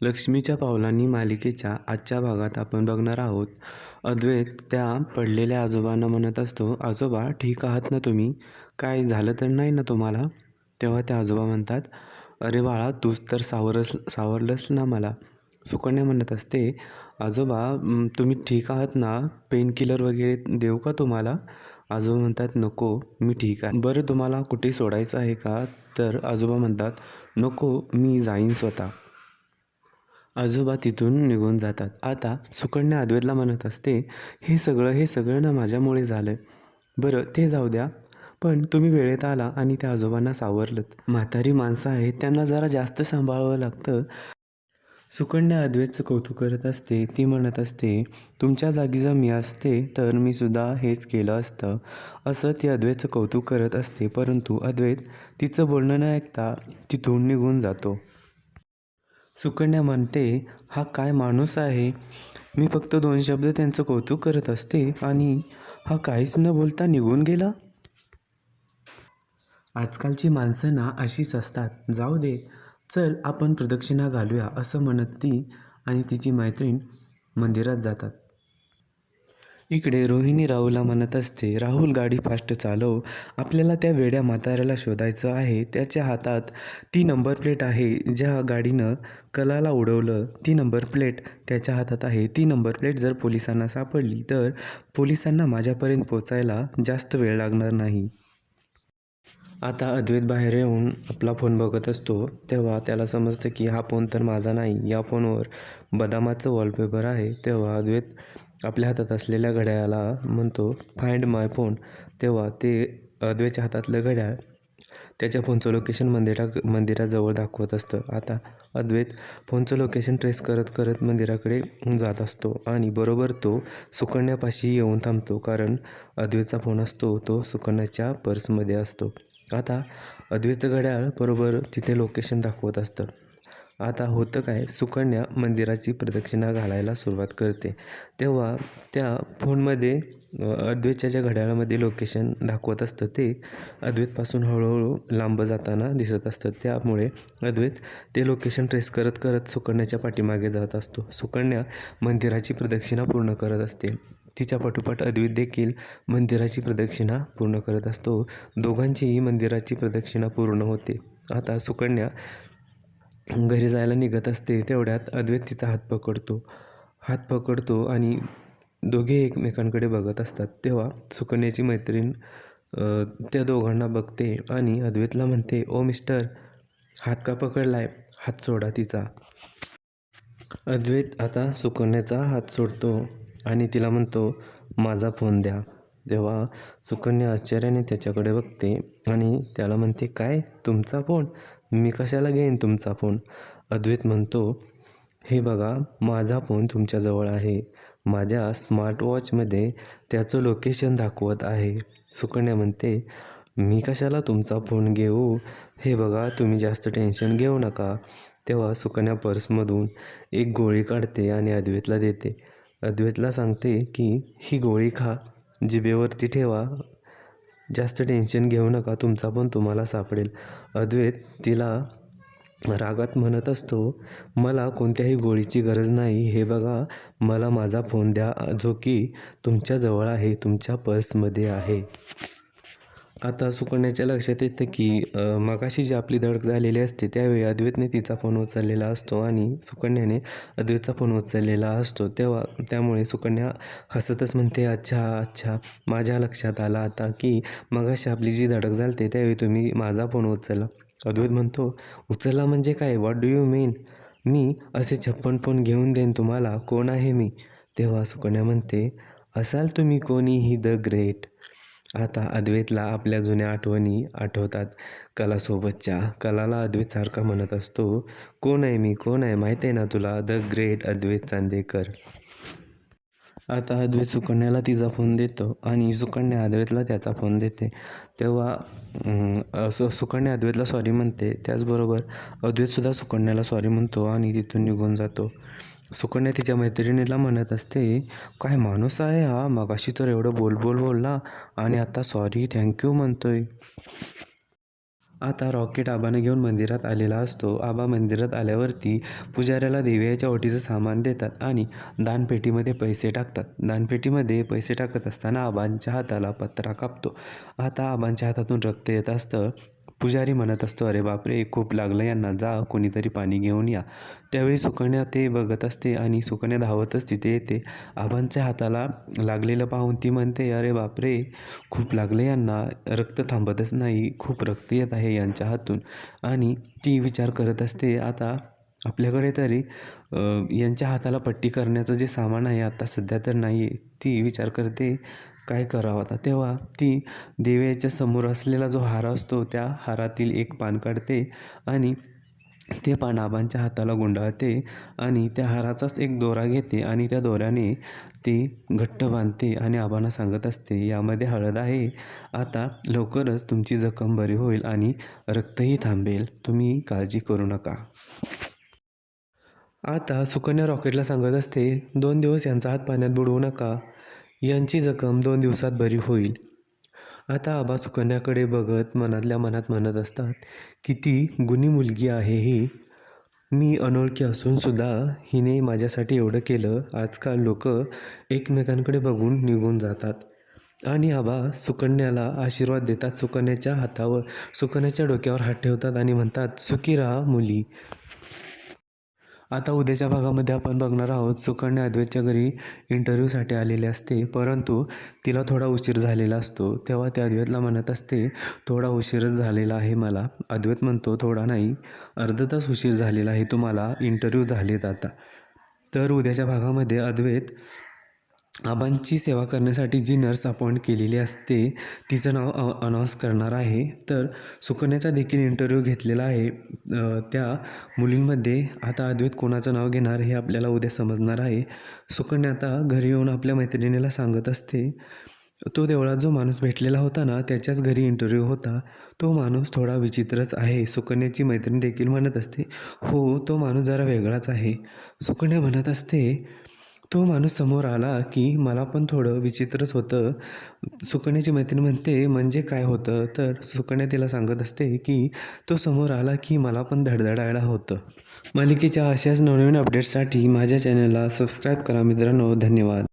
लक्ष्मीच्या पावलांनी मालिकेच्या आजच्या भागात आपण बघणार आहोत. अद्वैत त्या पडलेल्या आजोबांना म्हणत असतो, "आजोबा ठीक आहात ना तुम्ही? काय झालं तर नाही ना तुम्हाला?" तेव्हा ते आजोबा म्हणतात, "अरे बाळा, तूच तर सावरलंस ना मला." सुकन्या म्हणत असते, "आजोबा, तुम्ही ठीक आहात ना? पेन किलर वगैरे देऊ का तुम्हाला?" आजोबा म्हणतात, "नको, मी ठीक आहे." "बरं, तुम्हाला कुठे सोडायचं आहे का?" तर आजोबा म्हणतात, "नको, मी जाईन स्वतः." आजोबा तिथून निघून जातात. आता सुकन्या अद्वैतला म्हणत असते, हे सगळं ना माझ्यामुळे झालं. बरं, ते जाऊ द्या, पण तुम्ही वेळेत आला आणि त्या आजोबांना सावरलंत. म्हातारी माणसं आहेत, त्यांना जरा जास्त सांभाळावं लागतं." सुकन्या अद्वैतचं कौतुक करत असते. ती म्हणत असते, "तुमच्या जागी जर मी असते तर मी सुद्धा हेच केलं असतं." असं ती अद्वैतचं कौतुक करत असते. परंतु अद्वैत तिचं बोलणं न ऐकता तिथून निघून जातो. सुकन्या म्हणते, "हा काय माणूस आहे? मी फक्त 2 शब्द त्यांचं कौतुक करत असते आणि हा काहीच न बोलता निघून गेला." आजकालची माणसं ना अशीच असतात. जाऊ दे, चल आपण प्रदक्षिणा घालूया, असं म्हणत ती आणि तिची मैत्रीण मंदिरात जातात. इकडे रोहिणी राहुलला म्हणत असते, "राहुल, गाडी फास्ट चालव. आपल्याला त्या वेड्या म्हाताऱ्याला शोधायचं आहे. त्याच्या हातात ती नंबर प्लेट आहे. ज्या गाडीनं कलाला उडवलं, ती नंबर प्लेट त्याच्या हातात आहे. ती नंबर प्लेट जर पोलिसांना सापडली तर पोलिसांना माझ्यापर्यंत पोचायला जास्त वेळ लागणार नाही." आता अद्वैत बाहेर येऊन आपला फोन बघत असतो. तेव्हा त्याला समजतं की हा फोन तर माझा नाही. या फोनवर बदामाचं वॉलपेपर आहे. तेव्हा अद्वैत आपल्या हातात असलेल्या घड्याळाला म्हणतो, "फाइंड माय फोन." तेव्हा ते अद्वैतच्या हातातलं घड्याळ त्याच्या फोनचं लोकेशन मंदिराजवळ दाखवत असतं. आता अद्वैत फोनचं लोकेशन ट्रेस करत करत मंदिराकडे जात असतो आणि बरोबर तो सुकन्यापाशी येऊन थांबतो. कारण अद्वैतचा फोन असतो तो सुकन्याच्या पर्समध्ये असतो. आता अद्वैतचं घड्याळ बरोबर तिथे लोकेशन दाखवत असतं. आता होतं काय, सुकन्या मंदिराची प्रदक्षिणा घालायला सुरुवात करते. तेव्हा त्या फोनमध्ये अद्वैतच्या ज्या घड्याळामध्ये लोकेशन दाखवत असतं ते अद्वैतपासून हळूहळू लांब जाताना दिसत असतं. त्यामुळे अद्वैत ते लोकेशन ट्रेस करत करत सुकन्याच्या पाठीमागे जात असतो. सुकन्या मंदिराची प्रदक्षिणा पूर्ण करत असते. तिच्या पाठोपाठ अद्वैत देखील मंदिराची प्रदक्षिणा पूर्ण करत असतो. दोघांचीही मंदिराची प्रदक्षिणा पूर्ण होते. आता सुकन्या घरी जायला निघत असते. तेवढ्यात अद्वैत तिचा हात पकडतो आणि दोघे एकमेकांकडे बघत असतात. तेव्हा सुकन्याची मैत्रीण त्या दोघांना बघते आणि अद्वैतला म्हणते, "ओ मिस्टर, हात का पकडलाय? हात सोडा तिचा." अद्वैत आता सुकन्याचा हात सोडतो आणि तिला म्हणतो, "माझा फोन द्या." तेव्हा सुकन्या आश्चर्याने त्याच्याकडे बघते आणि त्याला म्हणते, "काय? तुमचा फोन? मी कशाला घेईन तुमचा फोन?" अद्वैत म्हणतो, "हे बघा, माझा फोन तुमच्याजवळ आहे. माझ्या स्मार्टवॉचमध्ये त्याचं लोकेशन दाखवत आहे." सुकन्या म्हणते, "मी कशाला तुमचा फोन घेऊ? हे बघा, तुम्ही जास्त टेन्शन घेऊ नका." तेव्हा सुकन्या पर्समधून एक गोळी काढते आणि अद्वैतला देते. अद्वैतला सांगते की ही गोळी खा, जिभेवरती ठेवा, जास्त टेन्शन घेऊ नका, तुमचा पण तुम्हाला सापडेल. अद्वैत तिला रागात म्हणत असतो, "मला कोणत्याही गोळीची गरज नाही. हे बघा, मला माझा फोन द्या, जो की तुमच्याजवळ आहे, तुमच्या पर्समध्ये आहे." आता सुकन्याच्या लक्षात येतं की मगाशी जी आपली धडक झालेली असते त्यावेळी अद्वैतने तिचा फोन उचललेला असतो आणि सुकन्याने अद्वैतचा फोन उचललेला असतो. त्यामुळे सुकन्या हसतच म्हणते, "अच्छा अच्छा, माझ्या लक्षात आलं आता की मगाशी आपली जी धडक झाली त्यावेळी तुम्ही माझा फोन उचलला." अद्वैत म्हणतो, "उचलला म्हणजे काय? व्हॉट डू यू मीन? मी असे 56 फोन घेऊन देईन तुम्हाला. कोण आहे मी?" तेव्हा सुकन्या म्हणते, "असाल तुम्ही कोणीही द ग्रेट." आता अद्वैतला आपल्या जुन्या आठवणी आठवतात कलासोबतच्या. कलाला अद्वैत सारखा म्हणत असतो, "कोण आहे मी? कोण आहे? माहीत आहे ना तुला? द ग्रेट अद्वैत चांदेकर." आता अद्वैत सुकन्याला तिचा फोन देतो आणि सुकन्या अद्वैतला त्याचा फोन देते. तेव्हा सुकन्या अद्वैतला सॉरी म्हणते. त्याचबरोबर अद्वैतसुद्धा सुकन्याला सॉरी म्हणतो आणि तिथून निघून जातो. सुकन्या तिच्या मैत्रिणीला म्हणत असते, "काय माणूस आहे हा? मगाशी तर एवढं बोलला आणि आता सॉरी थँक्यू म्हणतोय." आता रॉकेट आबाने घेऊन मंदिरात आलेला असतो. आबा मंदिरात आल्यावरती पुजाऱ्याला देवीच्या ओटीचं सामान देतात आणि दानपेटीमध्ये पैसे टाकतात. दानपेटीमध्ये पैसे टाकत असताना आबांच्या हाताला पत्रा कापतो. आता आबांच्या हातातून रक्त येत असतं. पुजारी म्हणत असतो, अरे बापरे, खूप लागलं यांना, जा कोणीतरी पाणी घेऊन या. त्यावेळी सुकन्या ते बघत असते आणि सुकन्या धावतच तिथे येते. आबांच्या हाताला लागलेलं पाहून ती म्हणते, अरे बापरे, खूप लागलं यांना, रक्त थांबतच नाही, खूप रक्त येत आहे यांच्या हातून. आणि ती विचार करत असते, आता आपल्याकडे तरी यांच्या हाताला पट्टी करण्याचं जे सामान आहे आता सध्या तर नाही आहे. ती विचार करते काय करावं आता. तेव्हा ती देवीच्या समोर असलेला जो हार असतो त्या हारातील एक पान काढते आणि ते पान आबांच्या हाताला गुंडाळते आणि त्या हाराचाच एक दोरा घेते आणि त्या दोऱ्याने ती घट्ट बांधते आणि आबांना सांगत असते, यामध्ये हळद आहे, आता लवकरच तुमची जखम बरी होईल आणि रक्तही थांबेल, तुम्ही काळजी करू नका. आता सुकन्या रॉकेटला सांगत असते, 2 दिवस यांचा हात पाण्यात बुडवू नका, यांची जखम 2 दिवसात बरी होईल. आता आबा सुकन्याकडे बघत मनातल्या मनात म्हणत असतात, किती गुणी मुलगी आहे ही, मी अनोळखी असूनसुद्धा हिने माझ्यासाठी एवढं केलं. आजकाल लोक एकमेकांकडे बघून निघून जातात. आणि आबा सुकन्याला आशीर्वाद देतात. सुकन्याच्या डोक्यावर हात ठेवतात आणि म्हणतात, सुखी राहा मुली. आता उद्याच्या भागामध्ये आपण बघणार आहोत, सुकन्या अद्वैतच्या घरी इंटरव्ह्यूसाठी आलेली असते, परंतु तिला थोडा उशीर झालेला असतो. तेव्हा ती अद्वैतला म्हणत असते, थोडा उशीरच झालेला आहे मला. अद्वैत म्हणतो, थोडा नाही, अर्धा तास उशीर झालेला आहे, तुम्हाला इंटरव्ह्यू झालेत आता. तर उद्याच्या भागामध्ये अद्वैत आबांची सेवा करण्यासाठी जी नर्स अपॉइंट केलेली असते तिचं नाव अनाऊन्स करणार आहे. तर सुकन्याचा देखील इंटरव्ह्यू घेतलेला आहे. त्या मुलींमध्ये आता अद्वैत कोणाचं नाव घेणार हे आपल्याला उद्या समजणार आहे. सुकन्या आता घरी येऊन आपल्या मैत्रिणीला सांगत असते, तो देवळात जो माणूस भेटलेला होता ना, त्याच्याच घरी इंटरव्ह्यू होता, तो माणूस थोडा विचित्रच आहे. सुकन्याची मैत्रीण देखील म्हणत असते, हो, तो माणूस जरा वेगळाच आहे. सुकन्या म्हणत असते, तो माणूस समोर आला की मला पण थोडं विचित्रच होतं. सुकन्याची मैत्रीण म्हणते, म्हणजे काय होतं? तर सुकन्या तिला सांगत असते की तो समोर आला की मला पण धडधडायला होतं. मालिकेच्या अशाच नवनवीन अपडेट्ससाठी माझ्या चॅनलला सबस्क्राईब करा मित्रांनो. धन्यवाद.